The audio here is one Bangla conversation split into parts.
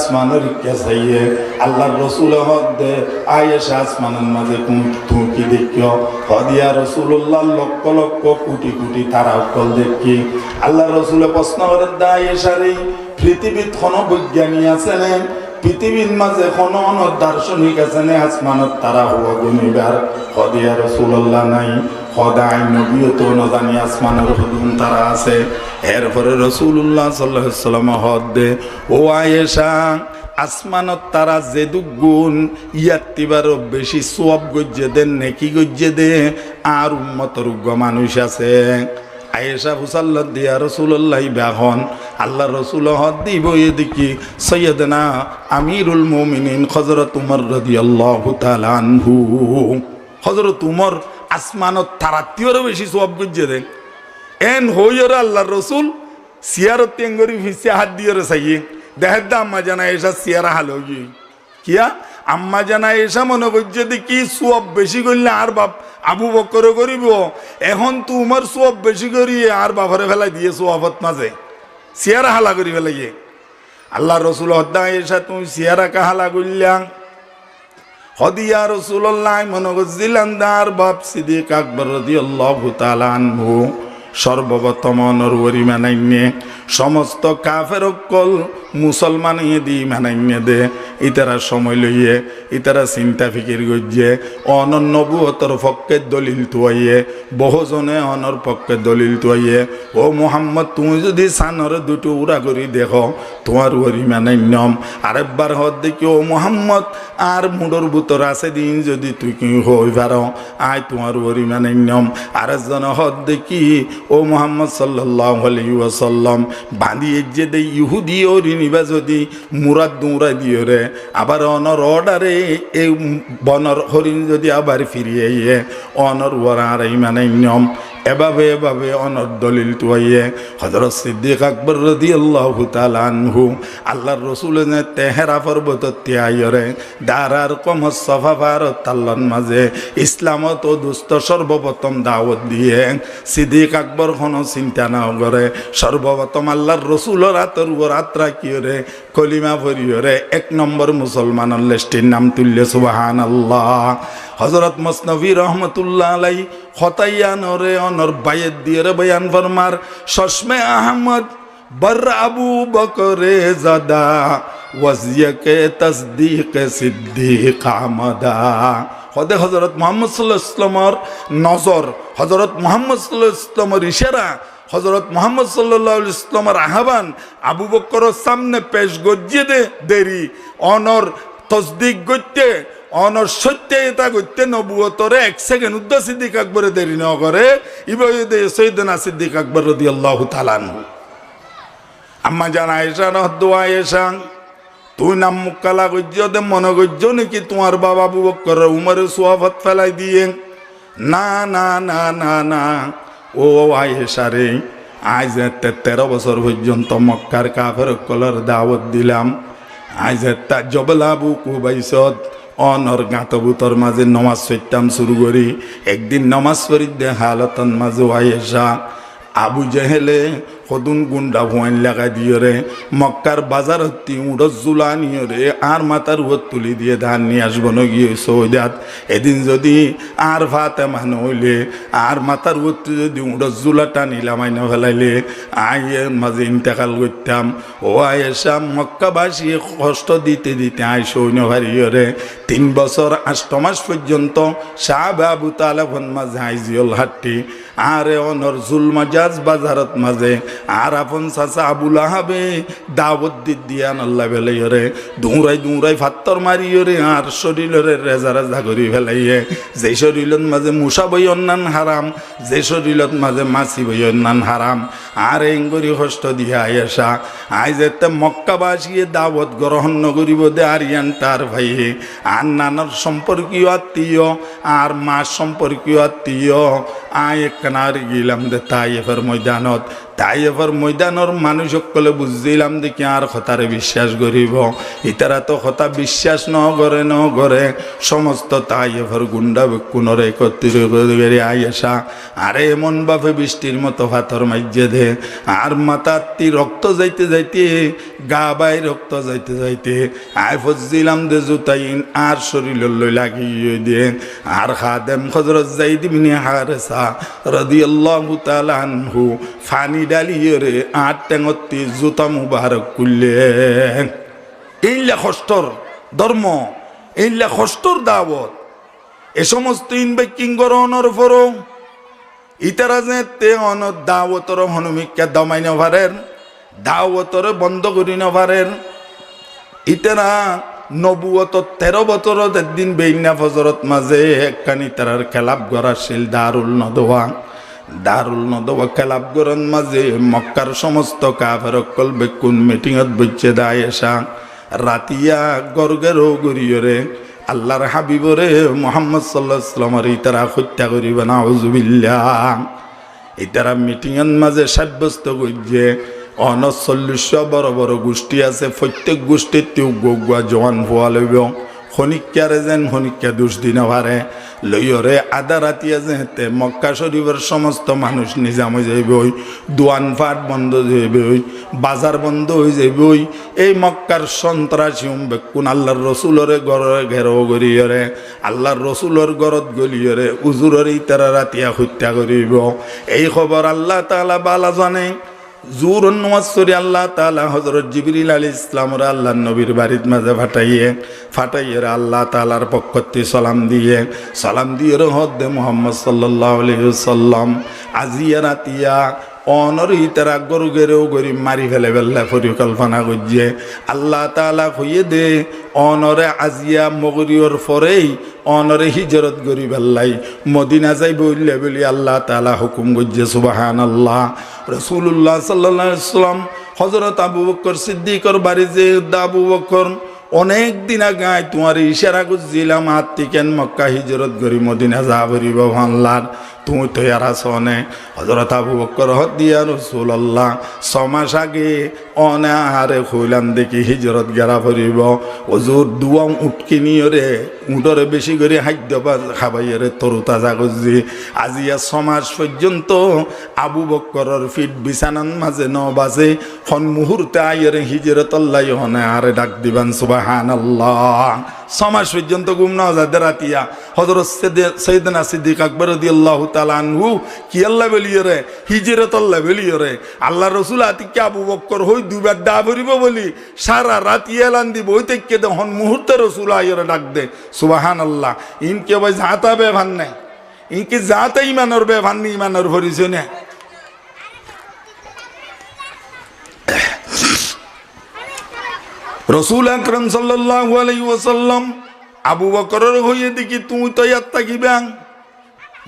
আসমানের ইচ্ছা চাইয়ে আল্লাহর রসুল হদে আয়েশা আসমানের মাঝে তুমি কি দেখিও হদিয়া রসুল্লাহ লক্ষ লক্ষ কোটি কোটি তারা অকল দেখি আল্লাহ রসুলে প্রশ্ন করে দা আয়েশারে পৃথিবীত কোনো বৈজ্ঞানী আছে না পৃথিবীর মাঝে কোনো দার্শনিক আছে না আসমানত তারা হওয়া গুনিবার হদিয়া রসুল্লাহ নাই সদাই নবীও তো নজানি আসমানের হুদুম তারা আছে এরপরে রসুল্লাহ সাল্লাল্লাহু আলাইহি ওয়াসাল্লাম হদ দে ও আয়েশা আসমানত তারা যে দুগুণ ইয়াত্তিবারও বেশি সওয়াব গজ্জে দেন নেকি গজ্জে দে আর উম্মতের উগ্র মানুষ আছে আয়েশা ফুসাল্লাহ দিয়া রসুল্লাহ বাহন আল্লাহ রসুল হদ দিব এদিকে সৈয়দনা আমিরুল মুমিনিন হযরত উমর রাদিয়াল্লাহু তাআলা আনহু হযরত উমর আসমানত তারাত্তিওরও বেশি সওয়াব গজ্জে দেন এন হইর আল্লাহ রসুল সিয়ারত তেঙ্গরি ফিসে হাত দিয়ে চাইয়ে দেহের দা আম্মা জানা এসা সিয়ারা হালো গিয়ে কিয়া আম্মা জানা এসা মনে করছে দেখি সওয়াব বেশি করলে আর বাপ আবু বকর করিব এখন তো উমর সওয়াব বেশি করিয়ে আর বাপরে ফেলাই দিয়ে সওয়াবত মাঝে সিয়ারা হালা করি ফেলাইয়ে আল্লাহ রসুল হদ্দা এসা তুমি সিয়ারা কাহালা করলাম হদিয়া রসুল্লাহ মনে করছিলেন দার বাপ সিদ্দিক আকবর রাদিয়াল্লাহু তাআলা আনহু সর্বপ্রথম অনরওয়ারি মানাইনে সমস্ত কাফের অকল মুসলমান দি মানাইনে দে ইতারা সময় লইয়ে ইতারা চিন্তা ফিকির গজ্জে অনর নবুয়তর পক্ষে দলিল তুয়াইয়ে বহুজনে অনর পক্ষে দলিল তুয়াইয়ে ও মুহাম্মদ তুমি যদি সানর দুটো উড়া করি দেখো তোমার ওয়ারি মানাইনম আরেকবার হদ দেখি ও মুহাম্মদ আর মুডর বুতর আছে দিন যদি তুই কি হই পারো আয় তোমার ওয়ারি মানাইনম আরেকজন হদ দেখি ও মুহাম্মদ সাল্লাল্লাহু আলাইহি ওয়াসাল্লাম বাঁধিয়ে যে দে ইহুদি ও রিনিবা যদি মুরাদ দৌড়া দিও রে আবার অনর অর্ডারে এই বনর হরিণ যদি আবার ফিরিয়ে ইয়ে অনর ওরা আর মানে নিয়ম এভাবে এভাবে অনর দলিল তুয়াইয়ে হযরত সিদ্দিক আকবর রাদিয়াল্লাহু তাআলা আনহু আল্লাহর রসুল তেহরা পর্বত ত্যায়রে দারার কম সফা ভারত তাল্লার মাঝে ইসলামত ও দুস্থ সর্বপ্রথম দাওয়াত দিয়ে সিদ্দিক আকবর কোনো চিন্তা না করে সর্বপ্রথম আল্লাহর রসুলের হাতের উপর আত্রা কিয়রে কলিমা ভরিয়রে এক নম্বর মুসলমানের লিস্টের নাম তুললে সুবহানাল্লাহ হযরত মসনবী রহমতুল্লাহ আলাই হতাইয়ানরে অনর বায়েত দিয়ে রে বয়ান ফরমার শশমে আহমদ বর আবু বকরে জাদা ওয়াজিয়াকে তসদিক সিদ্দিক আমদা হদে হযরত মুহাম্মদ সাল্লাল্লাহু আলাইহি ওয়াসাল্লামের নজর হযরত মুহাম্মদ সাল্লাল্লাহু আলাইহি ওয়াসাল্লামের ইশারা হযরত মুহাম্মদ সাল্লাল্লাহু আলাইহি ওয়াসাল্লামের আহ্বান আবু বকরের সামনে পেশ গজ্জে দে দেরি অনর তসদিক গজ্জে অনর সত্য এটা করতে নবুয়তরে এক সেকেন্ড উদ্দ সিদ্দিক আকবরে দেরি ন করে ইবাদে সৈয়দনা সিদ্দিক আকবর রাদিয়াল্লাহু তাআলা আনহু আম্মা জানা আয়েশা দোয়া আয়েশা তুই নাম মুক্কালা গজ্জে দে মনে গজ্জে নাকি তোমার বাবা আবু বকর উমরের সোয়াবত ফেলাই দিয়ে না না না না না ও আয়েশা রে আজ 13 বছর পর্যন্ত মক্কার কাফের কলর দাওয়াত দিলাম আজ তা জবলাবু কুবাইসত অনর গাঁতবুতর মাঝে নমাজ পড়তাম শুরু করি একদিন নমাজ পড়ি দে হালতন মাঝে আয়েশা আবু জেহেলে সদুন গুন্ডা ভুয়ান লাগা দিয়ে রে মক্কার বাজার হত্তি উড়স জুলা নিয়ে রে আর মাথার উপর তুলি দিয়ে ধান নিয়ে আসবো না গিয়ে সৌদাত এদিন যদি আর ভাতে মানে হইলে আর মাথার উপর যদি উড়স জুলা টানিলাম আইনা ফেলাইলে আইয়ের মাঝে ইন্তেকাল করতাম ও আয়েশা মক্কাবাসী কষ্ট দিতে দিতে আই সৈন্য ভারিয়ে রে 3 বছর 8 মাস পর্যন্ত সাহাব আবু তালেবন মাঝে আইজিয়ল হাট্টি আরে অনর জুলমাজাজ বাজারত মাঝে আর আপন চাচা আবুল আহাবে দাওয়াত দিয়ান আল্লাহ বেলাইরে দৌড়াই দৌড়াই ফাত্তর মারিয়রে আর শরীরের রেজা রেজা করি ফেলাইয়ে যে শরীরের মাঝে মুসা বই অন্যান হারাম যে শরীরের মাঝে মাছি বই অন্যান হারাম আর এঙ্গরি কষ্ট দিয়া আয়েশা আই যেতে মক্কাবাসীয়ে দাওয়াত গ্রহণ নকরিব দে আর ইয়ান্টার ভাইয়ে আর নানার সম্পর্কীয় আত্মীয় আর মা সম্পর্কীয় আত্মীয় আই একখানার গিলাম দে তাইফের ময়দানত তাইফের ময়দানের মানুষ সকলে বুঝছিলাম দেখি আর কথারে বিশ্বাস করিব ইতারা তো কথা বিশ্বাস ন করে সমস্ত তাইফের গুন্ডা বেকুনরে একত্রিত করে আয়েশা আরে এমন ভাবে বৃষ্টির মতো পাথর মাইজে দে আর মাথাটি রক্ত যাইতে যাইতে গা বাই রক্ত যাইতে যাইতে আয় ফজিলাম দে জুতাইন আর শরীর লই লাগিয়ে দিয়ে আর খাদেম হযরত যাইদ ইবনে হারেসা রাদিয়াল্লাহু তাআলা আনহু ফানি ডালিয়ে রে আর টেঙতি জুতা মুবারক করলেন। এইলা কষ্টর ধর্ম, এইলা কষ্টর দাওয়াত। এ সমস্ত ইনবেকিং গ্রহণের পরও ইতারা যে তে অন দাওয়াতর হনুমিকা দমাই নভারের, দাওয়াতর বন্ধ করি নভারের। ইতারা নবুয়ত 13 বছরত একদিন বেইনা ফজরত মাঝে একখানি তারার খেলাপ গড়া ছিল দারুল নদওয়া খেলাপ গড়ন মাঝে মক্কার সমস্ত কাফেরকল বেকুন মিটিংত বইছে দায়েশা রাতিয়া গর্গেরও গরিয়রে আল্লাহর হাবিবরে মুহাম্মদ সাল্লাল্লাহু আলাইহি ওয়াসাল্লামের ইতারা হত্যা করিবে না আউযুবিল্লাহ। ইতারা মিটিংয়ের মাঝে সাব্যস্ত করছে 39 বড় বড় গোষ্ঠী আছে, প্রত্যেক গোষ্ঠীর তেও গোগুয়া জওয়ান হওয়া লইব। খনিকারে যেন খনিকা দোষ দিন পারে লইয়রে আধা রাতিয়া যেতে মক্কা শরীফের সমস্ত মানুষ নিজাম হয়ে যাইবই, দোয়ানফাট বন্ধ যাইবই, বাজার বন্ধ হয়ে যাইবই। এই মক্কার সন্ত্রাসী বেকুন আল্লাহর রসুলরে ঘরে ঘেরো গড়িয়রে আল্লাহর রসুলর ঘরত গলিয়রে উজুরের তারা রাতিয়া হত্যা করিব। এই খবর আল্লাহ তাআলা বালা জানে। জুর নওয়াজরি আল্লাহ তাআলা হযরত জিবরিল আলাইহিস সালামরে আল্লাহর নবীর বাড়ির মাঝে ফাটাইয়ে আল্লাহ তাআলার পক্ষতে সালাম দিয়ে হদ্দে মুহাম্মদ সাল্লাল্লাহু আলাইহি ওয়াসাল্লাম আজিয়া রাতিয়া অনরি তারা গরু গেরেও গরিব মারি ফেলে পরিকল্পনা করছে। আল্লাহ তাআলা কইয়ে দে অনরে আজিয়া মগরিয়র পরেই অনরে হিজরত করি ফেললাই মদিনা যাইব বলি আল্লাহ তাআলা হুকুম করছে। সুবহানাল্লাহ। রাসূলুল্লাহ সাল্লাল্লাহু আলাইহি ওয়াসাল্লাম হযরত আবু বকর সিদ্দিকর বাড়ি যে আবু বকর অনেক দিন আগে তোমার ইশারা করছিলাম হাত থেকে মক্কা হিজরত করি মদিনা যা করিব ভানলার তুমি তো আর আসনে। হযরত আবু বকর হদিয়া রাসূলুল্লাহ 6 মাস আগে অনাহারে হইলাম দেখি হিজরত গেরা করিব হুজুর দুয়া উটকি নিয়রে উটরে বেশি করে খাদ্য খাবাইরে তরু তাজা করছি। আজিয়া 6 মাস পর্যন্ত আবু বকরের ফিট বিছানার মাঝে ন বাজে কোন মুহূর্তে আইরে হিজরত আল্লাহ হনে আরে ডাক দিবান সুবহানাল্লাহ। 6 মাস পর্যন্ত ঘুম না যায় রাতিয়া। হযরত সাইয়েদনা সিদ্দিক আকবর রাদিয়াল্লাহু তাআলা আনহু কি আল্লাহ বলিয়রে হিজরত আল্লাহ বলিয়রে আল্লাহ রাসূল আতিকে আবু বকর হই দুবার দা ভরিব বলি সারা রাত এলান দিব ওই থেকে হন মুহূর্তে রাসূল আইরে ডাক দে সুবহানাল্লাহ। ইনকে ভাই জাতা বেভান নাই, ইনকে জাতা ইমানের বেভান নি ইমানের পরিচয় না। রাসূল আকরাম সাল্লাল্লাহু আলাইহি ওয়াসাল্লাম আবু বকরের হইয়ে দেখি তুই তো ইয়াত থাকিবা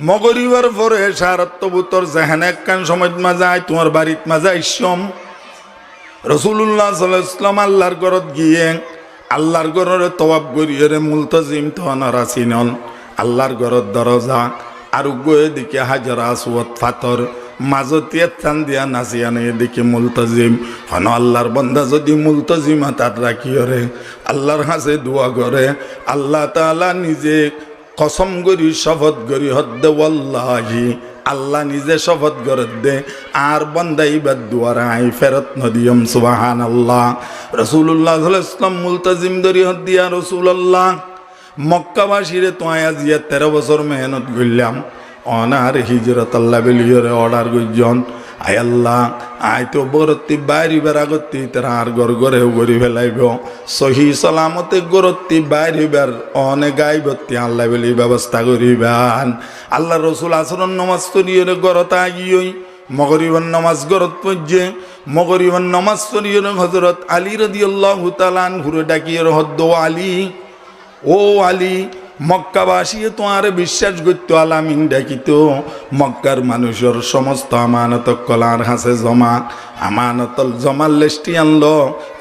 মগরিবার পরে সারাত্তবুতর জাহানে একখান সময় মাজায় তোমার বাড়িত মাজায় ইসম। রাসূলুল্লাহ সাল্লাল্লাহু আলাইহি ওয়াসাল্লাম আল্লাহর ঘরত গিয়ে আল্লাহর ঘরের তওয়াব করিয়ে মুলতাজিম তহনার আসিনন আল্লাহর ঘরত দরজা আর গয়ে দিকে হাজার আসওয়াত ফাতর মাজতিয়া টান দিয়া নাচিয়ানে এদিকে মুলতাজিম হন আল্লাহর বন্দা যদি মুলতাজিম হাত রাখিয়রে আল্লাহর কাছে দোয়া করে আল্লাহ তাআলা নিজে কসম করি শপথ করি হদ্দে ওয়াল্লাহি আল্লাহ নিজে শপথ করে দে আর বন্দা ইবাদ দুয়ার আই ফেরত নদিয়ম সুবহানাল্লাহ। রাসূলুল্লাহ সাল্লাল্লাহু আলাইহি ওয়াসাল্লাম মুলতাজিম দরি হদ্দিয়া রাসূলুল্লাহ মক্কাবাসীরে তো আজিয়া 13 বছর মেহনত করলাম অনার হিজরত আল্লাহ বেলিয়রে অর্ডার করজন আয় আল্লাহ আয় তো গরত্তি বাইরে বেড়াগত্তি তারা আর গড়েও গড়ি ফেলাইব সহি সালামতে গরত্তি বাইরে বের অনেক গাইবত্তি আল্লাহ বলি ব্যবস্থা করিবান। আল্লাহ রসুল আসরণ নমাজ তরিয়রে গরতা গিয়েই মগরিবান নমাজ গরত পড়ছে মগরিবান নমাজ তরিয়রে হযরত আলী রাদিয়াল্লাহু তাআলা আনহু ডাকিয়ে হদ্দ আলী ও আলী মক্কাবাসী তোমার বিশ্বাস করত আলামিন ডাকিত মক্কার মানুষের সমস্ত আমানত কলার হাসে জমা আমানতল জমার লেস্টি আনলো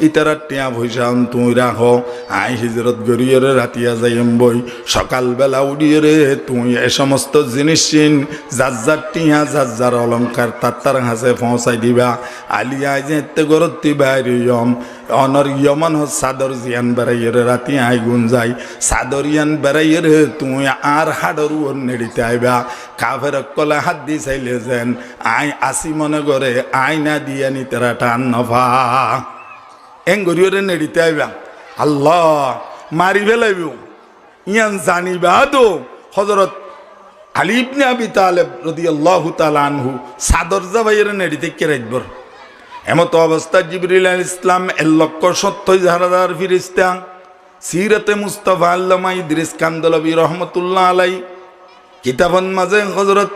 ইতারা টিয়া পয়সা তুই রাখো আই হিজরত গড়িয়ে রাতিয়া যাইম বই সকালবেলা উড়িয়ে রে তুই এ সমস্ত জিনিস চিন যার যার টিয়া যার যার অলঙ্কার তার হাসে পৌঁছাই দিবা আলিয়া যেতে গরতি বাইরিয়ম অনর ইয়মন সাদর জিয়ান বেড়াইয়ের রাতি আই গুন যাই সাদর ইয়ান বেড়াইয়ের তুই আর হাডর ওর নেড়িতে আইবা কাফের কলে হাত দি চাইলে যেন আই আসি মনে করে আই না দিয়া নি তেরা টান নফা এঙ্গরিয়রে নেড়িতে আইবা আল্লাহ মারি ফেলাইব ইয়ান জানিবা তো হজরত আলী ইবনে আবি তালেব রাদিয়াল্লাহু তাআলা আনহু সাদর জাবাইয়ের নেড়িতে কেরাইবর এমতো অবস্থা জিবরিল আলাইহিস সালাম 1,70,000 ফেরেশতা সিরাতে মুস্তাফা আল্লামা ইদ্রিস কান্দলবি রহমাতুল্লাহ আলাই কিতাবন মাঝে হযরত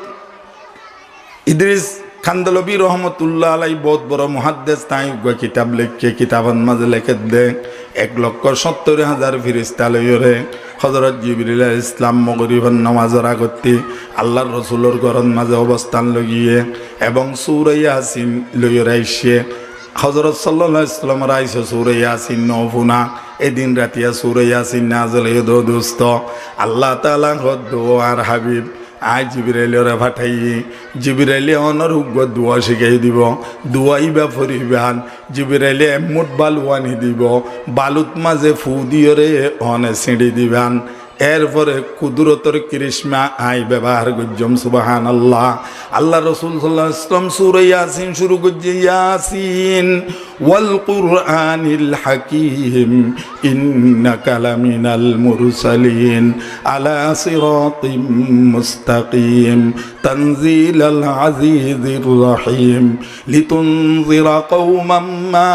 ইদ্রিস কান্দলবি রহমাতুল্লাহ আলাই বহুত বড় মুহাদ্দিস তাই কিতাব লিখে কিতাবন মাঝে লিখে দে 1,70,000 ফেরেশতা লইরে হযরত জিবরিল আলাইহিস সালাম মাগরিবের নামাজের আগতে আল্লাহর রাসূলের ঘরের মাঝে অবস্থান লইয়ে এবং সূরা ইয়াসিন লইরে আইছে হযরত সাল্লাল্লাহু আলাইহি ওয়াসাল্লাম রাইছে সূরা ইয়াসিন নফুনা এদিন রাতিয়া সূরা ইয়াসিন নাযিল হইল দোস্ত আল্লাহ তাআলা দোয়ার হাবিব আই জিবরাইলের পাঠাই জিবরাইলে অনর হুগ্গ দোয়া শিখাই দিব দোয়াইবা ফরিবান জিবরাইলে মুঠ বালু আনি দিব বালুত মাঝে ফু দিয়রে অনে ছিঁড়ি দিবান এরপরে কুদরতর কৃষ্মা আই ব্যবহার করজম সুবহানাল্লাহ আল্লাহ রাসূল সাল্লাল্লাহু আলাইহি ওয়াসাল্লাম সূরা ইয়াসিন শুরু করছে ইয়াসিন ওয়াল কুরআনিল হাকীম ইন্নাকা লামিনাল মুরসালিন আলা সিরাতিম মুস্তাকিম তানজিলাল আজিজির রহিম লিতুনজিরা কওমান মা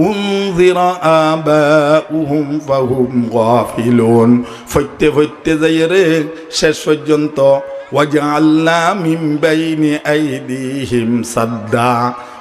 উনজির আবাউহুম ফাহুম গাফিলুন ফইতে ফইতে যাই রে শেষ পর্যন্ত ওয়াজআলনা মিন বাইনি আইদিহিম সাদ্দা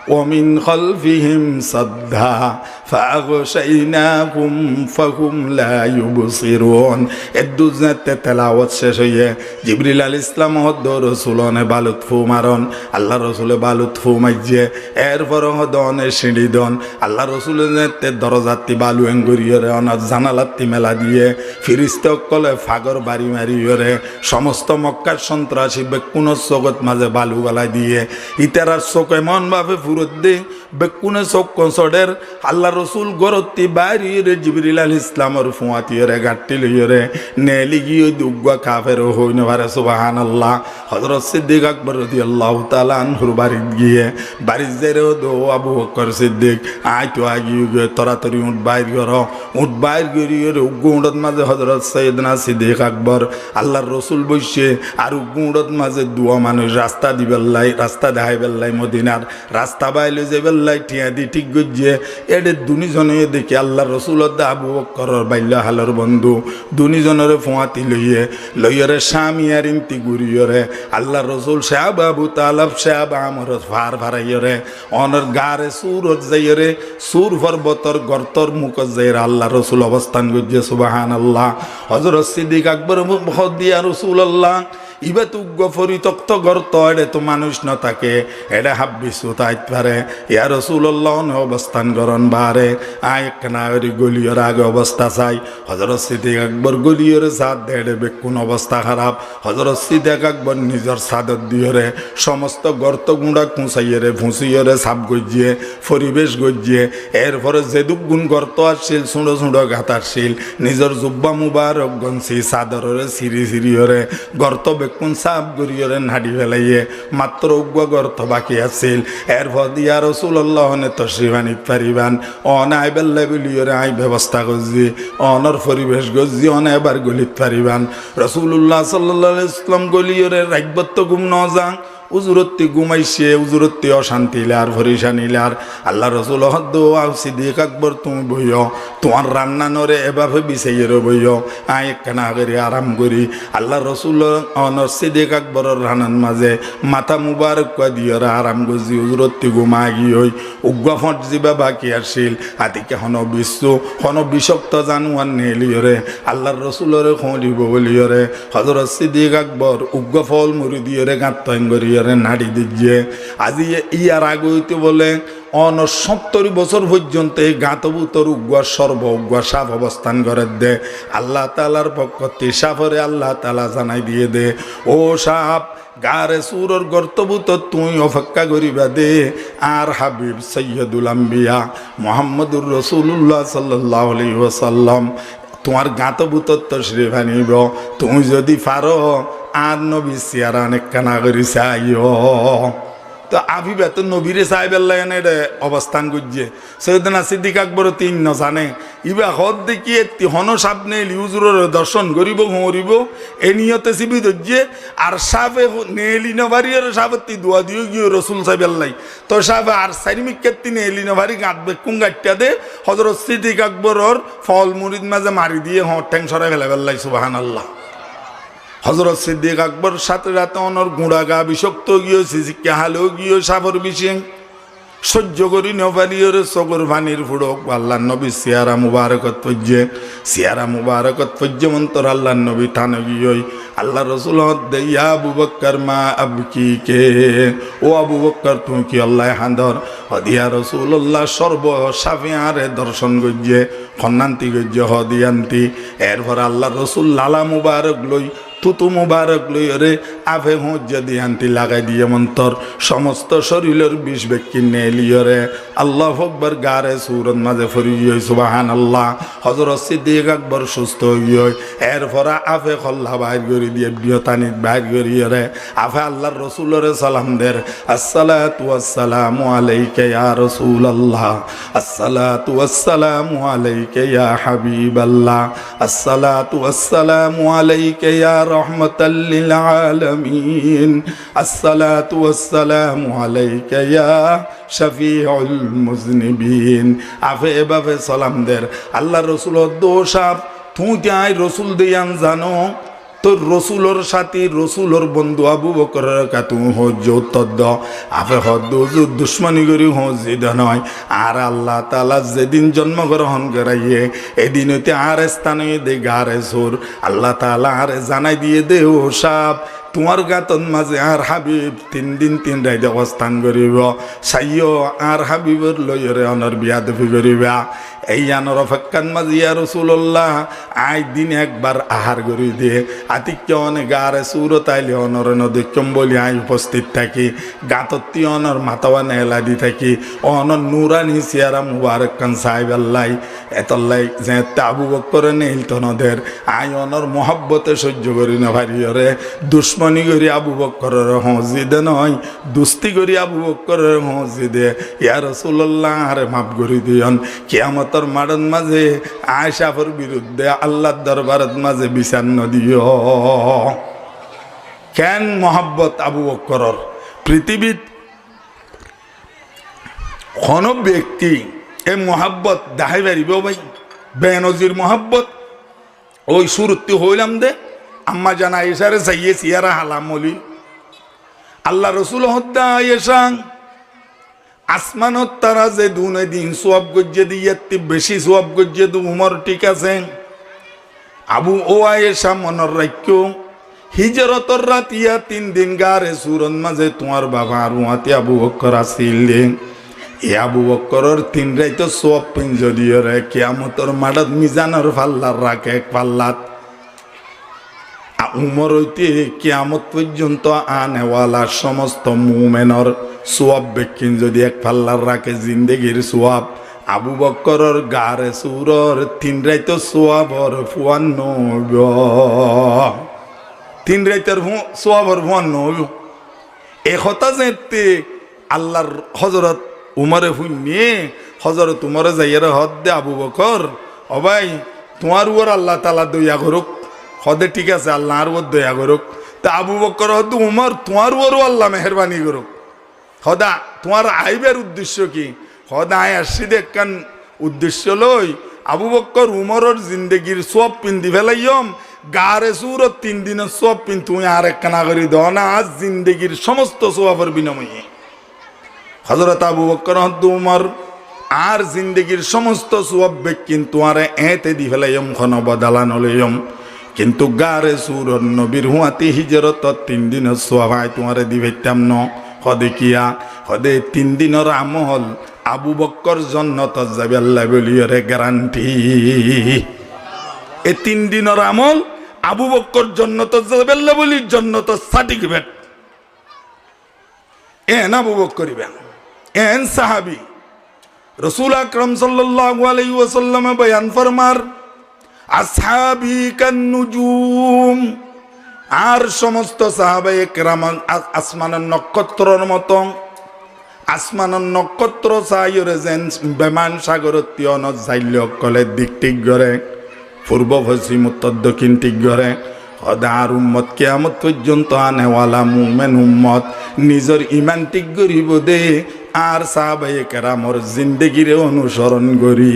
ومن خلفهم صدا فأغشيناهم فهم لا يبصرون الدوزنة تلاوت শেষে জিবরিল আলাইহিস সালাম হদ রাসূলনে বালুত ফু মারন আল্লাহ রাসূলে বালুত ফু মাইজে এরপর হদনে সিঁড়ি দন আল্লাহ রাসূলের তে দরজাতি বালু এঙ্গুরিয়রে অনা জানালাতি মেলা দিয়ে ফেরেশতা কলে ফাগর বাড়ি মারিয়রে সমস্ত মক্কার সন্ত্রাসী বেকুন জগৎ মাঝে বালু গলাই দিয়ে ইতারার চোখ এমন ভাবে ফুরত দে বেকুনে চোখ কনসডের আল্লাহ রসুল গরতি বাইরে জিবরিল আলাইহিস সালামের ফুয়াতিয়রে গাট্টি লইয়রে নেলি গিয়ে দুগ্গা কাফের হই না পারে সুবহানাল্লাহ হযরত সিদ্দিক আকবর রাদিয়াল্লাহু তাআলা আনহুর বাড়িত গিয়ে বাড়ির যাইরে দো আবু বকর সিদ্দিক আই তো আগিয়ে তরাতরি উঠ বাইর গরিয়ে উগ্গুড়ত মাঝে হযরত সাইয়েদনা সিদ্দিক আকবর আল্লাহর রসুল বসে আর উগ্গুড়ত মাঝে দুয়া মানুষ রাস্তা দিবেল্লাই রাস্তা দেখাই বেল্লাই মদিনার রাস্তা বাইলে যে বেল্লাই টিয়া দি ঠিক গজিয়ে এডে দুনিজনে দেখি আল্লাহ রসুলত আবু বকরের বাইল্য হালর বন্ধু দুনিজনের ফুয়াতি লইয়রে স্বামী আর ইন্তি গুরিয়রে আল্লাহ রসুল সাহেব আবু তালাব সাহেব আমর ফার ফারাইয়রে অনর গারে সুরত যাইয়রে সুর পর্বতর গর্তর মুখত যাইরে আল্লাহ রসুল অবস্থান গজিয়ে সুবহানাল্লাহ হযরত সিদ্দিক আকবর মুখ দিয়া রাসূলুল্লাহ ইবা তো পরিত্যক্ত গর্ত এডে তো মানুষ ন থাকে এডে হাব্বিসু তাইত পারে ইয়া রাসূলুল্লাহ অবস্থান করন বারে আয় কানারি গলিয়র আগে অবস্থা চাই হযরত সিদ্দিক আকবর গলিয়র সাথ দেড়ে বেকুন অবস্থা খারাপ হযরত সিদ্দিক আকবর নিজের সাদত দিয়রে সমস্ত গর্ত গুঁড়া কুঁচাইয়েরে ভুঁচিয়রে সাপ গজিয়ে পরিবেশ গজিয়ে এরপরে যেদুক গুণ গর্ত আসছিল সুঁড়ো সুঁড়ো গাত আসছিল নিজের জুব্বা মুবারক গনছি চাদরের সিঁড়ি সিঁড়িয়রে গর্ত কোন সাপ গরিয়রে নাড়ি ফেলাইয়ে মাত্র উগ্র গর্ত বাকি আছিল এরপর দিয়া রাসূলুল্লাহ নে তশরিফানিত পারিবান অন আই বেল্লাই বলিয়রে আই ব্যবস্থা করছি অনর পরিবেশ গজি অন এবার গলিত পারিবান রাসূলুল্লাহ সাল্লাল্লাহু আলাইহি ওয়াসাল্লাম গলিয়রে রাইবত গুম ন যাং উজুরত্তি ঘুমাইছে উজুরত্তি অশান্তি লার ভরিসানি লার আল্লাহ রসুল হদ্দ সিদ্দিক আকবর তুমি বইও তোমার রান্না নরে এভাবে বিছাইয়ের বইও আই একখানা করে আরাম করি আল্লাহ রসুল অনর সিদ্দিক আকবরের রান্নার মাঝে মাথা মুবারক দিয়রা আরাম গজি উজুরত্তি ঘুমা গিয়ে উগ্র ফট যা বাকি আসছিল আতিকে হন বিশ্ব হন বিষক্ত জানুয়ার নেলিয়রে আল্লাহর রসুলরে খলিব বলিয়রে হযরত সিদ্দিক আকবর উগ্র ফল মুড়ি দিয়রে গাঁত করিয়ে নাড়ি দিয়ে আজি ইয়ার আগে হইতে বলে 70 বছর পর্যন্ত এই গাতবুতর উগুয়া সর্ব উগুয়া সাপ অবস্থান করে দে। আল্লাহ তাআলার পক্ষ থেকে সাপরে আল্লাহ তাআলা জানাই দিয়ে দে, ও সাপ গারে সুরর গর্তবুত তুই অপেক্ষা করিবা দে। আর হাবিব সৈয়দুল আম্বিয়া মুহাম্মদুর রাসূলুল্লাহ সাল্লাল্লাহু আলাইহি ওয়াসাল্লাম তোমার গাতবুত তশরিফ আনিব। তুমি যদি পারো আর নবী সিয়ারা অনেক কানা করি চাইও। তো আবিবা তো নবীরে সাহেব আল্লাহ এনে অবস্থান করছে। সৈয়দনা সিদ্দিক আকবর 3 ন জানে ইবা হদ দেখিয়ে হন সাপনে লিউজুরের দর্শন করিব মরিব এ নিয়তে সিবি ধরছে। আর সাপে নেলি নভারিয়ার সাপত্তি দোয়া দিয়ে গিয়ে রসুল সাহেব আল্লাহ তো সাপে আর সাইমিকেত্তি নেলি নভারি গাঁটবে কুঙ্গাটটা দে হজরত সিদ্দিক আকবরর ফল মুরিদ মাঝে মারি দিয়ে ঠ্যাং সরাই ফেলে ফেললাই সুবহানাল্লাহ। হজরত সিদ্দিক আকবর সাথে রাতে অনর গুঁড়া গা বিষক্ত গিয়েছে হালেও গিয়ে সাপর বিষে সহ্য করি নপালিয়র চকর পানির ফুড়ক আল্লাহ নবী সিয়ারা মুবারকত পর্যে সিয়ারা মুবারকত পর্যমন্তর আল্লাহ নবী থান গিয়ে আল্লাহ রসুল ইয়া আবু বক্কর মা আবকি কে, ও আবু বক্কর তুমি কি আল্লাহ হাঁদর হদিয়া রসুল্লাহ সর্ব সাফিয়ারে দর্শন গজ্জে খন্নান্তি গজ্জে হদিয়ান্তি। এরপর আল্লাহ রসুল লালা মুবারক লই তুতু মুবারক লইরে আফে হুঁজা দিয়ান্তি লাগাই দিয়ে মন্তর সমস্ত শরীরের বিষ ব্যক্তি নেলিয়রে আল্লাহ আকবার গারে সুরত মাঝে ফরিয়ে সুবহানাল্লাহ। হযরত সিদ্দিক আকবর সুস্থ হইয় এরপর আফে খল্লা বাইর করে দিয়ে বিয়তানিত বাইর করিয়রে আফে আল্লাহর রসুলরে সালাম দের, আসসালাতু ওয়াসসালামু আলাইকা ইয়া রাসূলুল্লাহ, আসসালাতু ওয়াসসালামু আলাইকা ইয়া হাবিবাল্লাহ, আসসালাতু ওয়াসসালামু আলাইকা ইয়া রহমাতাল লিল আলামিন, আসসালাতু ওয়াসসালামু আলাইকা ইয়া শফিউল মুজনিবিন। আফে এভাবে সালাম দের আল্লাহ রসুল দোষাব তুই যাই রসুল দিয়ান জানো তোর রসুলোর সাথী রসুলোর বন্ধু আবু বকরের কাতু হজ উত্তর দ আফে হদ দুশ্মনী করি হজিদ নয়। আর আল্লাহ তাআলা যেদিন জন্মগ্রহণ করাইয়ে এদিন হইতে আর স্থানে দে গারে সোর আল্লাহ তাআলা আর জানাই দিয়ে দে ও সাপ তোমার গাতন মাঝে আর হাবিব 3 দিন 3 রাত অবস্থান করিব। সাইও আর হাবিবর লইরে অনর বিয়াদফি করিবা। এই আনর অপেক্ষার মাঝে ইয়া রাসূলুল্লাহ আই দিন একবার আহার করি দিয়ে আতিক্য অনেক গারে সুর তাইলে অনর নদীক্ষম বলি আই উপস্থিত থাকি গাতত্তি অনর মাতাওয়া নেলা দি থাকি অনর নুরানি সিয়ারা মুবারক কান সাহেব আল্লাহ এতল্লাই যে আবু বকর নেইলতো নদের আই অনর মহব্বতে সহ্য করি না ভারিয়রে দুশ্মনী করি আবু বকরের মসজিদে নয় দুস্তি করি আবু বকরের মসজিদে ইয়া রাসূলুল্লাহ আরে মাফ করি দিয়ন। কিয়ামতের মাঠের মাঝে আয়েশার বিরুদ্ধে আল্লাহর দরবারের মাঝে বিচার নদিও। কেন মহব্বত আবু বকরের পৃথিবীত কোন ব্যক্তি এই মহব্বত দেখাই পারিব ভাই বেনজির মহব্বত ওই শুরুতে হইলাম দে আম্মা জানা ইশারে চাইয়ে সিয়ারা হালাম বলি আল্লাহ রসুল হদ্দা এসাং আসমানত তারা যে দুনে দিন সোয়াব গজ্জে দিয়ে বেশি সোয়াব গজ্জে দু উমর ঠিক আছে আবু ও আয়েশা মনের রাখ্য হিজরতর রাতিয়া 3 দিন গারে সুরন মাঝে তোমার বাবা আর উহাতে আবু বকর আসিল এ আবু বকরের 3 রাত সোয়াব পিঞ্জ দিয়ে রে কিয়ামতর মাঠত মিজানের পাল্লার রাখে এক পাল্লাত উমর হইতে কিয়ামত পর্যন্ত আনেওয়ালা সমস্ত মুমেনর সোয়াব বেকিন যদি এক পাল্লার রাখে জিন্দেগির সোয়াব আবু বকরের গারে সুরর 3 রাত সোয়াবর 54 3 রাতের সোয়াবর 54 এ কথা যেতে আল্লাহর হযরত উমরে হুইনে হযরত উমরে যাইয়ারে হদ দে আবু বকর ও ভাই তোমার উপর আল্লাহ তাআলা দয়া করুক হদে ঠিক আছে আল্লাহর উপর দয়া করুক। তা আবু বকর হদ উমর তোমার উপরও আল্লাহ মেহরবানি করুক। হদা তোমার আইবের উদ্দেশ্য কি? হদা আয় আসছি দেখান উদ্দেশ্য লই আবু বকর উমরের জিন্দগির সব পিন্দি ফেলাইম গারে সুরত 3 দিনের সব পিন তুমি আর একখানা করে দাও না আজ জিন্দগির সমস্ত সোয়াবের বিনিময়ে হযরত আবু বকর হদ উমর আর জিন্দগির সমস্ত সোয়াব কিন্তু আর এতে দি ফেলাইম খন বদলা নলইম কিন্তু গারে সুরর নবীর হুয়াতে হিজরত 3 দিনের সোয়াব তোমারে দি ভাইতাম ন হদে কিয়া হদে 3 দিনের আমল আবু বক্কর জান্নাত যাবে আল্লাহ বলিরে গ্যারান্টি। এই 3 দিনের আমল আবু বক্কর জান্নাত যাবে আল্লাহ বলি জান্নাত certificate. N Abu Bakkar N সাহাবী রাসূল আকরাম সাল্লাল্লাহু আলাইহি ওয়াসাল্লাম বয়ান ফরমার আসহাবী কান নুজুম, আর সমস্ত সাহাবায়ে কেরাম আসমানের নক্ষত্রের মতো। আসমানের নক্ষত্র চাইরে যেন বেমান সাগরত তিয়ন যাইল কলে দিক ঠিক করে, পূর্ব পশ্চিম উত্তর দক্ষিণ ঠিক করে। আর উম্মত কিয়ামত পর্যন্ত আনেওয়ালা মুমেন উম্মত নিজের ইমান ঠিক করিব দে, আর সাহাবায়ে কেরামর জিন্দেগিরে অনুসরণ করি।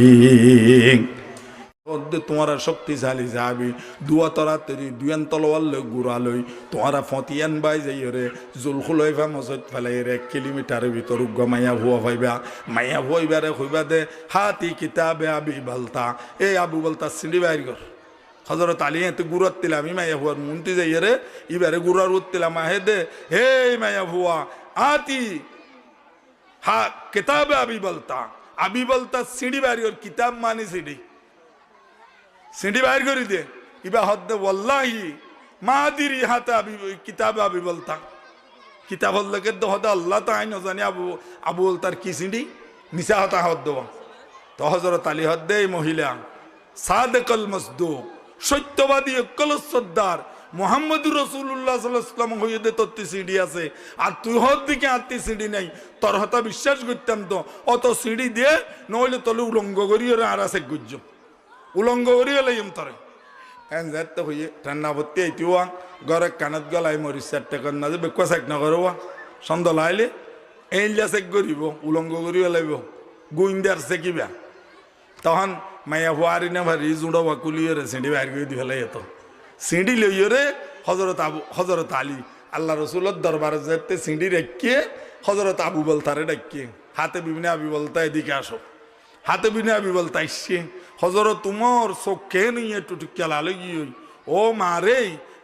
তোমারা শক্তিশালী যাবি দুয়া তরাতরি দুয়ান তলোয়ার লই গুড়া লই তোমারা ফতিয়ান বাই যাই রে জুলখুলাইফা মসজিদ ফেলাই রে 1 কিলোমিটারের ভিতর মাইয়া ভুয়া হইবা। মাইয়া হইবারে হইবা দে হাতি কিতাবে আবি বলতা, এই আবু বলতা সিঁড়ি বাইর কর। হজরত আলী এতে গুড়ার তিলাম মাইয়া ভুয়ার মুন্তি যাই রে ইবারে গুড়ার উত্তিলাম আহে দে হে মাইয়া ভুয়া আতি হা কিতাবে আবি বলতা সিঁড়ি বাইর কর। কিতাব মানে সিঁড়ি বাইর করি দে ইবা হদ্দে ওয়াল্লাহি মাদিরি হাতে কিতাব আবি বলতা। কিতাব হল্লকে হদে আল্লাহ তো আইন জানি আবু বলতার কি সিঁড়ি নিচা হতা হদ্দ। তো হজরত আলী হদ্দে এই মহিলা সাদেকল মসদুক সত্যবাদী অকল সর্দার মুহাম্মদুর রাসূলুল্লাহ সাল্লাল্লাহু আলাইহি ওয়াসাল্লাম হইয়ে দে তোর সিঁড়ি আছে আর তুই হদ দিকে আত্মি সিঁড়ি নাই, তোর হতা বিশ্বাস করতাম তো অত সিঁড়ি দিয়ে নইলে তলে উলঙ্গ করি ওরা আর আছে গুজ্জ উলঙ্গ করি লাইম তরে এন যাতে হইয়ে ঠান্ডা ভর্তি আইতিওয়া ঘরে কানত গলাই মরি 4 টাকা না যে বেকুয়া চেক না করবা সন্দ লাইলে এইলা চেক করিব উলঙ্গ করি লাইব গোইন্দার চেকিবা। তখন মাইয়া হুয়ারি না ভারি জুড়ো বাকুলিয়ে সিঁড়ি বাইর করে দি ফেলাই এত সিঁড়ি লইয়ে হজরত আলী আল্লাহ রসুলের দরবারে যেতে সিঁড়ি রেখিয়ে হজরত আবু বলতারে ডাকিয়ে হাতে বিভিন্ন আবি বলতা এদিকে আসো। হাতে বিনে আবি বলতা আসছে হজরত তোমার চোখে নিয়ে একটু টিকা লগিয়ে ও মারে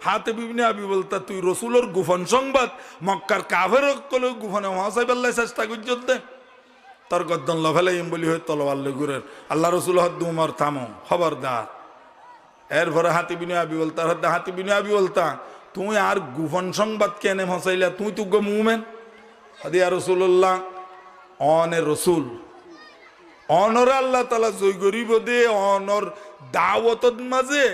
হাতে বিভিন্ন আবি বলতা তুই রসুলের গোপন সংবাদ মক্কার কাফের কলে গোপনে মহাসাই পেল্লাই চেষ্টা করছ দে তোর গদ্দন লফেলাইম বলি হয় তলবার লগুরের আল্লাহ রসুল হদ্দ উমর থামো খবরদার। এরপরে হাতি বিনয় আবি বলতা হদ্দা হাতি বিনয় আবি বলতা তুই আর গোপন সংবাদ কেনে মশাইলা তুই তো গো মুমেন হদিয়া রসুল্লাহ অনের রসুল অনর আল্লাহ তালা জয় গরিব দে অনর দাওয়াতর মাঝে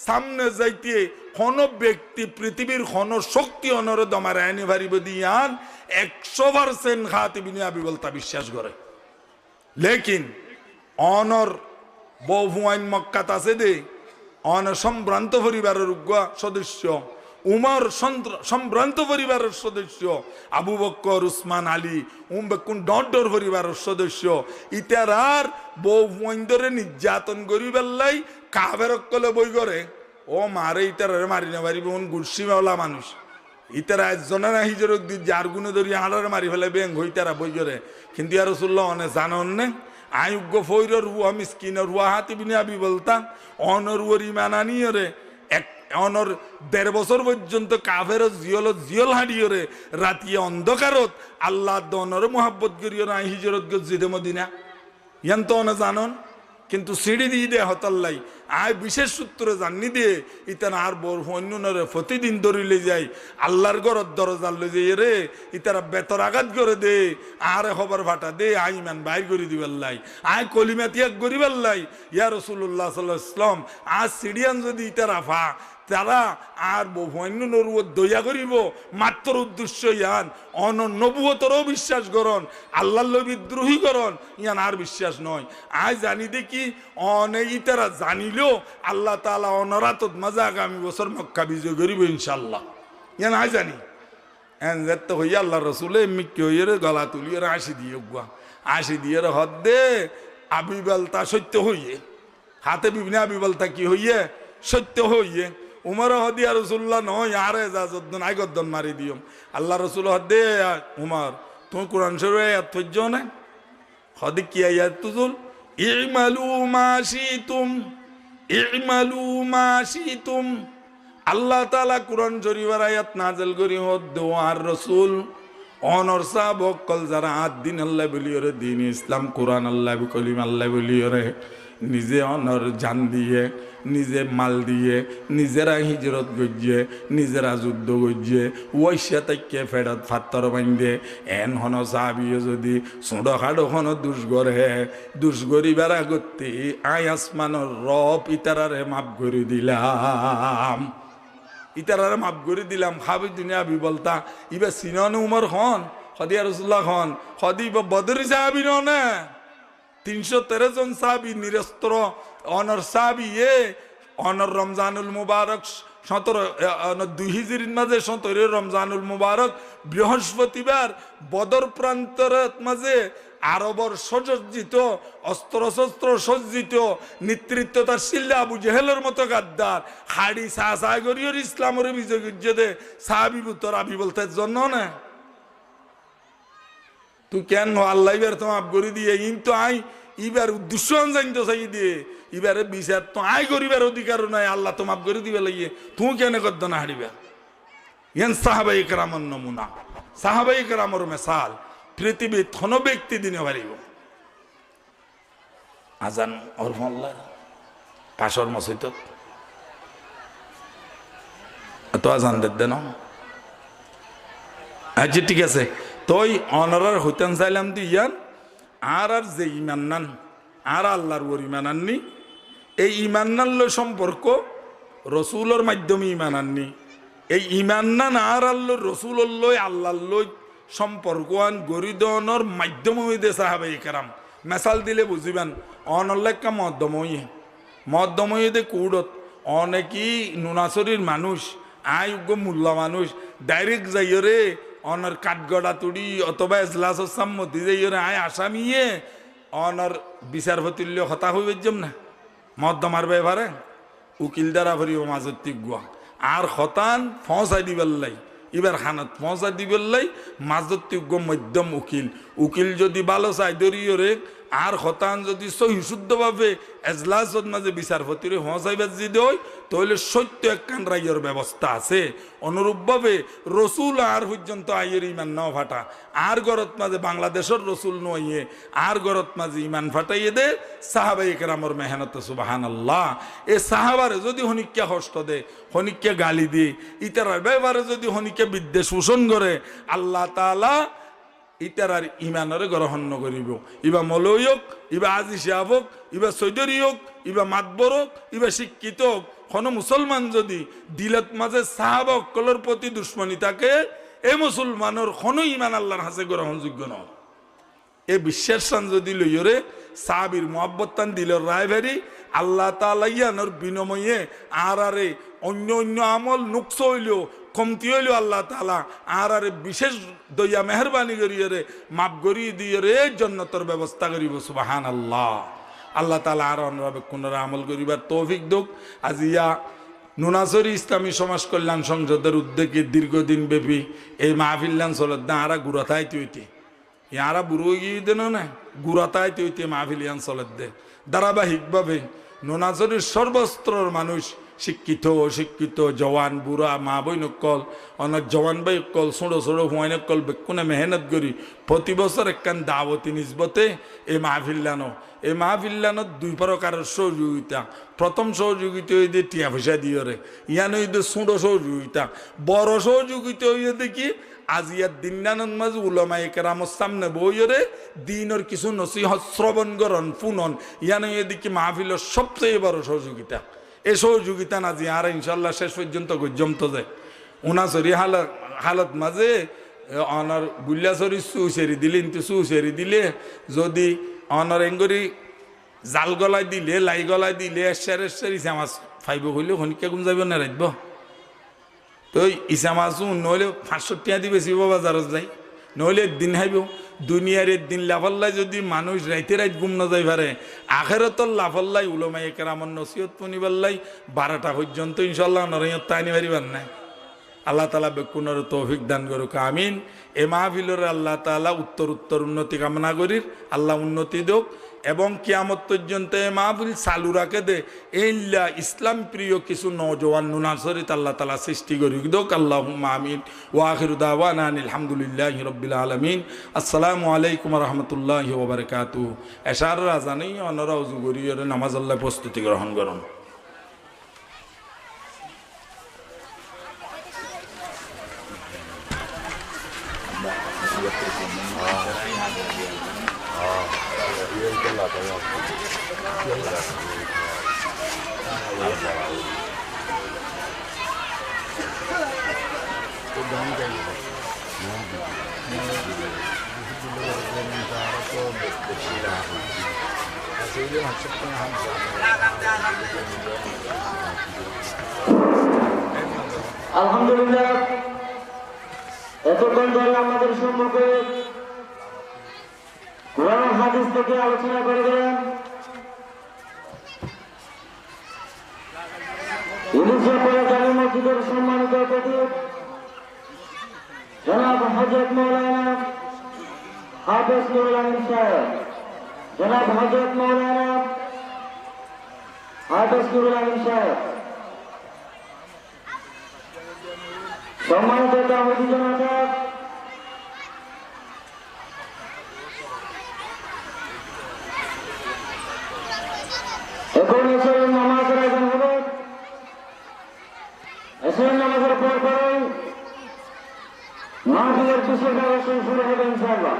সামনে যাইতে কোন ব্যক্তি পৃথিবীর কোন শক্তি অনর দমার আইনি ভারিব দিয়ান 100% হাতি বিনয় আবি বলতা বিশ্বাস করে। লেকিন অনর বহু আইন মক্কাত আছে দে অনর সম্ভ্রান্ত পরিবারের সদস্য উমর সম্ভ্রান্ত পরিবারের সদস্য আবু বক্কর উসমান আলী বেকুন ডর পরিবারের সদস্য ইতার আর বহুরে নির্যাতন করি বেল্লাই কাবের কলে বই করে ও মারে ইতার মারি না পারিব গুড়সিওয়ালা মানুষ ইতারা একজনের হিজরক দি যার গুণে ধরি আড়ারে মারি ফেলে বেং হই তারা বই করে। কিন্তু আর রসুল্লাহ অনেক জানন নে আয়ুগ্য ফৈর রুয়া মিসকিনের রুয়া হাতি বিনে আবি বলতাম অনরুয়ার ইমানা নিয়ে রে অনর 1.5 বছর পর্যন্ত কাফের জিয়ল হাঁড়িয়ে রাতিয়ে অন্ধকারত আল্লাহ দনর মোহাব্বত করিও না হিজরত গজিদে মদিনা ইয়ান তো অনে জানন। কিন্তু সিঁড়ি দিয়ে দে হতাল্লাই আয় বিশেষ সূত্রে জানি দিয়ে ইতান আর বর অন্যরে প্রতিদিন দৌড়িলে যাই আল্লাহর ঘরত দরজার লই যাই রে ইতারা বেতর আঘাত করে দে আর খবর ফাটা দে আই ইমান বাইর করে দিবেল্লাই আয় কলিমা ত্যাগ করিবেল্লাই ইয়া রাসূলুল্লাহ সাল্লাল্লাহু আলাইহি ওয়াসাল্লাম আজ সিঁড়িয়ান যদি ইতারা ফা তারা আর অন্য দয়া করিব মাত্র উদ্দেশ্য ইয়ান নবুয়তরও বিশ্বাস করন আল্লাহ বিদ্রোহী করন ইয়ান আর বিশ্বাস নয়। আজ জানি দেখি অনেক তারা জানিলেও আল্লাহ তাআলা অনরাতত মাজা আগামী বছর মক্কা বিজয় করিব ইনশাল্লাহ ইয়ান আজ জানি এন যেতে হইয়া আল্লাহ রসুলে মিক্কি হইয়ে গলা তুলিয়ে আসি দিয়ে গুয়া আসি দিয়ে হদ্দে আবি বলতা সত্য হইয়ে হাতে বিভিন্ন আবি বলতা কি হইয়ে সত্য হইয়ে উমর হদিয়া রসুল্লাহ নয় আরে যদ্দন আই গদ্দন মারি দিও আল্লাহ রসুল হদে উমর তুমি কোরআন শরীফে এত ধৈর্য না হদি কি আয়াত তুজুল ইমালু মা শিতুম আল্লাহ তাআলা কোরআন শরীফের আয়াত নাযিল করি হদ আর রসুল অনর সাহাবক কল যারা দিন আল্লাহ বলিওরে, দিন ইসলাম কোরআন আল্লাহ কলিম আল্লাহ বলিওরে, নিজে অনর জান দিয়ে, নিজে মাল দিয়ে, নিজেরা হিজরত গজিয়ে, নিজেরা যুদ্ধ গজিয়ে, ওইসা তাইকে ফেরত ফাত্তর বান্ধে এন হন সাহাবিয়ে যদি ছোটো খাটো হন দুষ্গরিবার আগতে আই আসমানর রব ইতারারে মাপ করে দিলাম, ইতারারে মাপ করে দিলাম। খাবি দুনিয়া বি বলতা ইবা সিনন উমর খন হদিয়া রসুল্লাহ খন হদি বদরি সাহাবি না 313 জন সাহাবি নিরস্ত্র অনর সাহাবি অনর রমজানুল মুবারক 2 হিজরির মাঝে 17 রমজানুল মুবারক বৃহস্পতিবার বদর প্রান্তর মাঝে আরবর সজ্জিত অস্ত্র সজ্জিত নেতৃত্ব তার শিল্লা আবু জেহেলের মতো গাদ্দার হাড়ি সাহাগরীয় ইসলামের বিজয় দে সাহাবি বুতর আবি বলতে জন্য না তুই কেন আল্লাহ এবার তো মাফ করে দিয়ে ইন তো আই এবার উদ্দেশ্য জানতো চাই দিয়ে এবারে বিচার তো আই করিবার অধিকার নাই, আল্লাহ তো মাফ করে দিবে লাগিয়ে তুই কেন করদ না হারিবা। ইয়ান সাহাবাই কেরামর নমুনা, সাহাবাই কেরামর মেসাল পৃথিবীর থন ব্যক্তি দিনে পারিব। আজান অরফল্লা পাশর মসজিদ তো আজান দেন আচ্ছা ঠিক আছে। তই অনারার হইতেন চাইলাম দি ইয়ান আর যে ইমান নান আর আল্লাহর ওর ইমান আননি, এই ইমান নানল সম্পর্ক রসুলোর মাধ্যমে ইমান আননি, এই ইমান নান আর আল্লাহর রসুলল্লই আল্লাহল্লই সম্পর্ক আন গরিদনের মাধ্যম হইতে সাহাবাই কেরাম মেসাল দিলে বুঝিবেন। অনল্লেখা মদ্যময়ীতে কুড়ত অনেকই নুনাচরির মানুষ আয়োগ্য মূল্য মানুষ ডাইরেক্ট যাইরে অনর কাঠগড়া তুড়ি অথবা এজলাস সম্মতি যাইরে আয় আসামিয়ে অনর বিচারপতিল্য হতা হইবে জম না মদ্যমার ব্যাপারে উকিল দ্বারা ভরিব মাজত গুয়া আর হতান ফসাই দিবেল্লাই এবার খানাত ফসা দিবেল্লাই মাজত মধ্যম উকিল যদি ভালো চাই দরিয়রে আর হতান যদি সহি শুদ্ধভাবে এজলাসত মাঝে বিচারপতির হসাইবার যদি হয় তাহলে সত্য একখান রাইয়ের ব্যবস্থা আছে। অনুরূপভাবে রসুল আর পর্যন্ত আইয়ের ইমান নাও ফাটা আর গরত মাঝে বাংলাদেশের রসুল নইয়ে আর গরত মাঝে ইমান ফাটাইয়ে দে সাহাবাই কেরামর মেহনত সুবহানাল্লাহ। এ সাহাবারে যদি হনিকা কষ্ট দে হনিকা গালি দিয়ে ইতারার ব্যাপারে যদি হনিকা বিদ্বেষ পোষণ করে আল্লাহ তাআলা ইতারার ইমানরে গ্রহণ করিব। ইবা মলই হোক, ইবা আজি সাহেব হোক, ইবা চৈধুরী হোক, ইবা মাতবর হোক, ইবা শিক্ষিত হোক, কোনো মুসলমান যদি দিলত মাঝে সাহাবা অকলের প্রতি দুশ্মনী থাকে এ মুসলমানের কোনো ইমান আল্লাহর হাতে গ্রহণযোগ্য নয়। এ বিশ্বাসান যদি লইরে সাহাবির মোহাব্বতান দিলের রায় ভেরি আল্লাহ তাআলা ইয়ানোর বিনিময়ে আর অন্য আমল নুকস হইলেও কমতি হইলেও আল্লাহ তাআলা আর বিশেষ দইয়া মেহরবানি করিয়ে মাপ করিয়ে দিয়ে রে জন্নতর ব্যবস্থা করিব সুবহানাল্লাহ। আল্লাহ তাআলা আর অন্যভাবে কোনরা আমল করিবার তৌফিক দোক। আজ ইয়া নুনাচরি ইসলামী সমাজ কল্যাণ সংসদের উদ্যোগে দীর্ঘদিন ব্যাপী এই মাহফিল্লান চলত না আরা গুড়াতাই তৈতে ইয়ারা বুড়ো গিয়ে দেন না গুড়াতাই তৈতে মাহফিলিয়ান চলত দে ধারাবাহিকভাবে নুনাচরির সর্বস্তরের মানুষ শিক্ষিত অশিক্ষিত জওয়ান বুড়া মা বই নকল অনেক জওয়ান বাই কল ছোটো ছোটো হুয়াই নকল বেকুনে মেহনত করি প্রতি বছর একখান দাওয়াতি নিজবতে এই মাহফিল্লানত 2 প্রকারের সহযোগিতা। প্রথম সহযোগিতা হইতে টিয়া পয়সা দিয়ে রে ইয়ান হইতে ছোটো সহযোগিতা। বড় সহযোগিতা হইয়া দেখি আজিয়ার দিনানন্দ মাঝে উলামায়ে কেরামর সামনে বইরে দিনের কিছু নসিহত শ্রবণ করন ফুনন ইয়ান হইয়া দেখি মাহফিলের সবচেয়ে বড় সহযোগিতা। এই সহযোগিতা না যে আর ইনশাল্লাহ শেষ পর্যন্ত গজ্জমত যায় উনাচরি হালত মাঝে অনার গুল্লাচরি চুচেরি দিলে কিন্তু চুচেরি দিলে যদি অনার এঙ্গরি জাল গলায় দিলে লাই গলায় দিলে এসার ইসা মাছ ফাইব হইলে হনিকা গুম যাব না রাখব তো ইসা মাছও নহলে 500 টাকা দি বেশি বাজারত যাই নহলে একদিন খাইব। দুনিয়ার একদিন লাফাল্লাই যদি মানুষ রাইতে রাইত গুম না যাই পারে আখেরাতর লাফাল্লাই উলামায়ে কেরামর নসিহত পনিবাল্লাই 12টা পর্যন্ত ইনশাল্লাহ নরইয়ত তাইনি পারিবার নাই। আল্লাহ তাআলা বেকুনের তৌফিক দান করুক আমিন। এ মাহফিলের আল্লাহ তাআলা উত্তর উন্নতি কামনা করির আল্লাহ উন্নতি দোক। এবং কিয়ামত পর্যন্ত মাহফিল চালু রাখে দে এইলা ইসলাম প্রিয় কিছু নওজোয়ান নুনাসরিত আল্লাহ তাআলা সৃষ্টি করি দোক আল্লাহুম্মা আমিন ওয়া আখিরু দাওয়ানা আলহামদুলিল্লাহি রাব্বিল আলামিন আসসালামু আলাইকুম ওয়া রাহমাতুল্লাহি ওয়া বারাকাতুহু এশার রাজানি অনরা ওযু করিয়ে নামাজ আল্লাহ প্রস্তুতি গ্রহণ করুন আলহামদুলিল্লাহ এতক্ষণ ধরে আমাদের সম্মুখে কোরআন হাদিস থেকে আলোচনা করে গেলেন ইলিশাপুরা জামে মসজিদের সম্মানিত অতিথি জনাব হযরত মাওলানা হাফেজ নুরুল আমিন সাহেব জনাব হযরত মাওলানা হাফেজ নুরুল আমিন সাহেব সম্মানিত দাওয়াতি জনতা এখন এসের নামাজের আয়োজন হবে এসের নামাজের পর পরে মাহফিলের বিশেষ অনুষ্ঠান শুরু হবে ইনশাআল্লাহ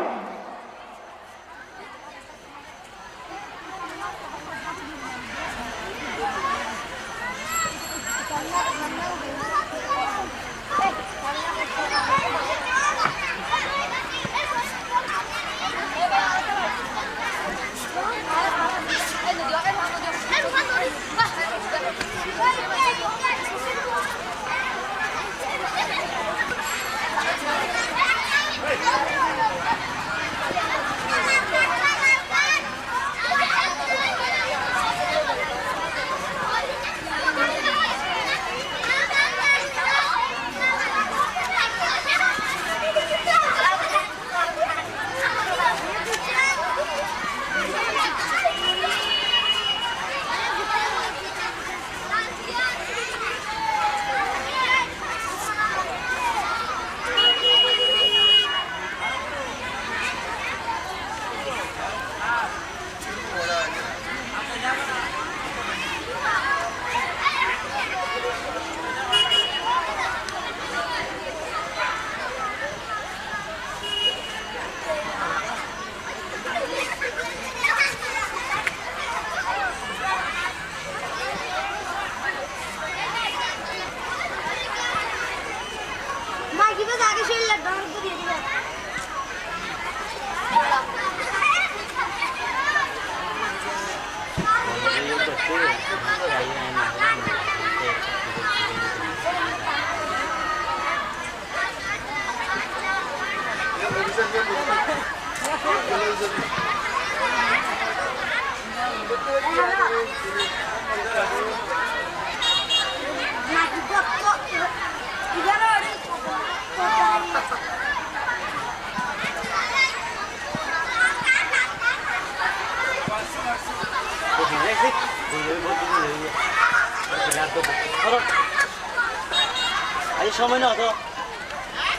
সময় না তো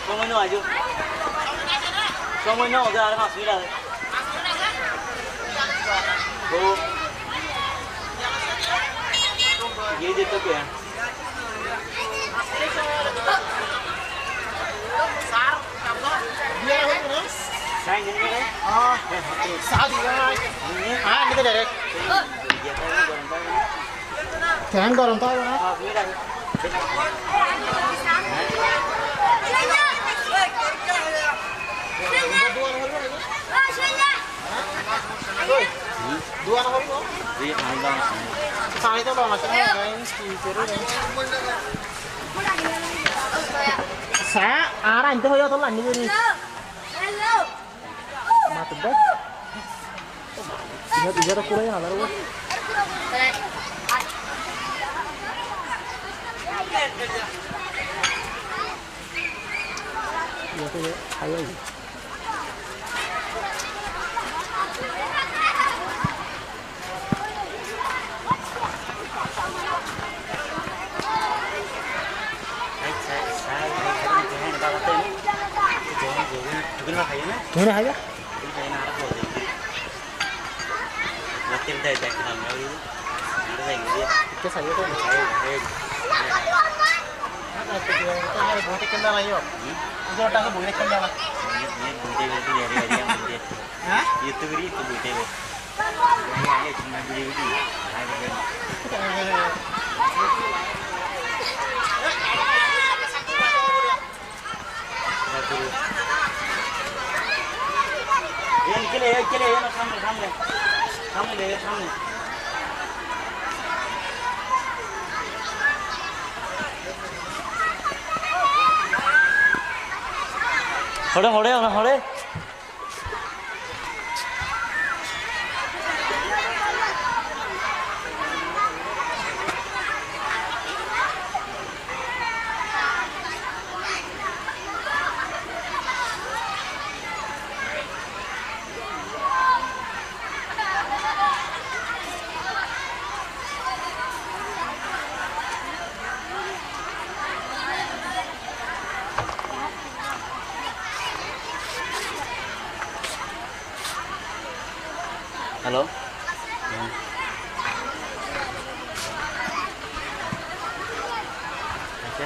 সময় না আজ সময় না ওদের আর 5 মিনিট আছে তো ये देखो क्या सार साइन देने में हां साथ ही हां नहीं डायरेक्ट फैन गरम था ना हां मिला dua nomor itu? Iya, handang. Sana itu kalau macamnya main speaker ini. Saya arah itu ya tuh lagi ini. Hello. Mati dah. Tiga tak kurang ada lu. Ya tuh, ayo. Mana aja? Kita saya tu. Boleh kendala lagi yok. Itu orang tak boleh kendala. Hah? Itu beri itu boleh. Ini cuma beri. Kele ya nak sambil. Hore. Halo. Oke.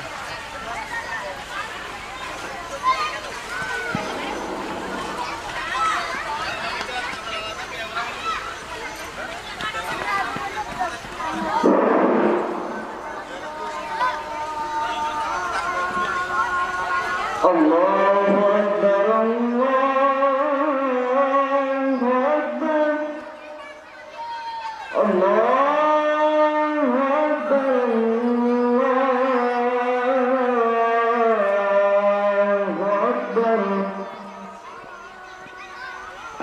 Allahu Akbar, Allahu Akbar, Allahu Akbar, Allahu Akbar.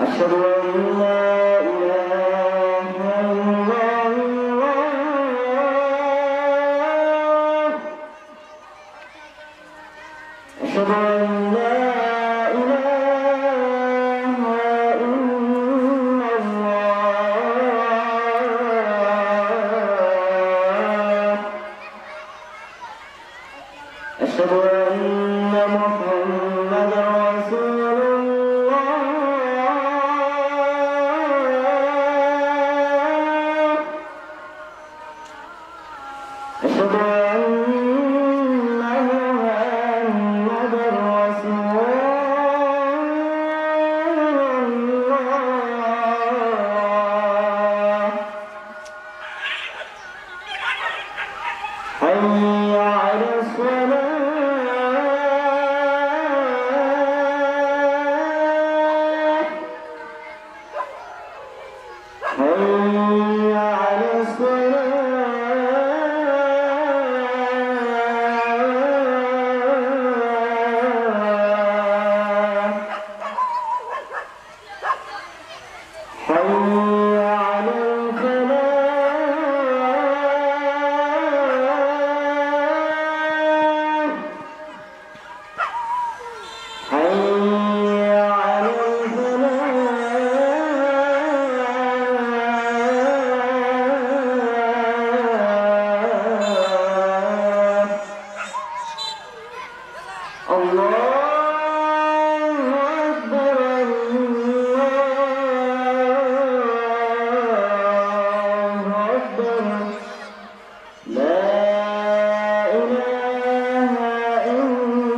Asyhadu an la ilaha illallah. Asyhadu an la ilaha illallah. Asyhadu anna Muhammadar Rasulullah. Asyhadu anna Muhammadar Rasulullah. Hayya 'alas salah. Hayya 'alas salah. Hayya 'alal falah. Hayya 'alal falah. Allahu Akbar, Allahu Akbar. La ilaha illallah.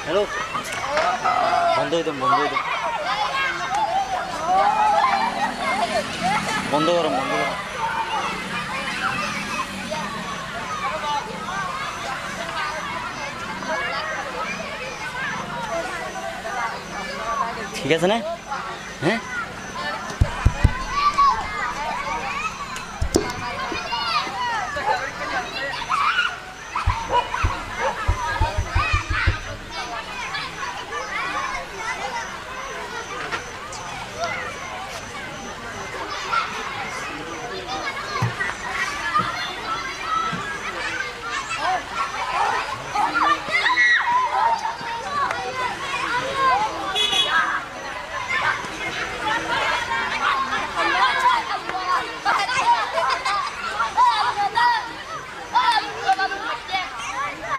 Hello বন্ধ হইতাম বন্ধ করো ঠিক আছে না হ্যাঁ